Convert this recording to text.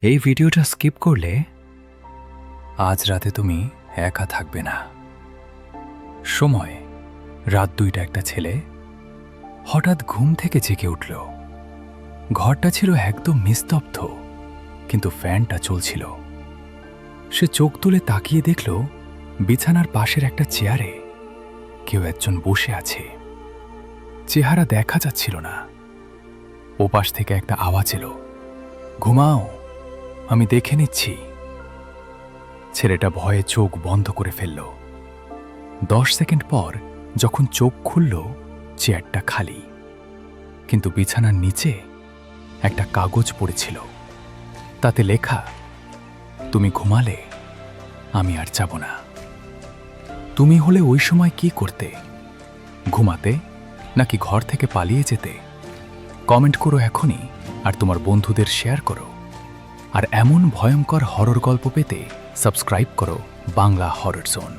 এই ভিডিওটা স্কিপ করলে আজ রাতে তুমি একা থাকবে না। সময় রাত 2টা। একটা ছেলে হঠাৎ ঘুম থেকে জেগে উঠল। ঘরটা ছিল একদম নিস্তব্ধ, কিন্তু ফ্যানটা চলছিল। সে চোখ তুলে তাকিয়ে দেখল বিছানার পাশের একটা চেয়ারে কেউ একজন বসে আছে। চেহারা দেখা যাচ্ছিল না। ওপাশ থেকে একটা আওয়াজ এলো, ঘুমাও, আমি দেখে নিচ্ছি। ছেলেটা ভয়ে চোখ বন্ধ করে ফেলল। 10 সেকেন্ড পর যখন চোখ খুলল, চেয়ারটা খালি, কিন্তু বিছানার নিচে একটা কাগজ পড়েছিল। তাতে লেখা, তুমি ঘুমালে আমি আর যাব না। তুমি হলে ওই সময় কি করতে? ঘুমাতে নাকি ঘর থেকে পালিয়ে যেতে? কমেন্ট করো এখনই, আর তোমার বন্ধুদের শেয়ার করো। আর এমন ভয়ঙ্কর হরর গল্প পেতে সাবস্ক্রাইব করো বাংলা হরর জোন।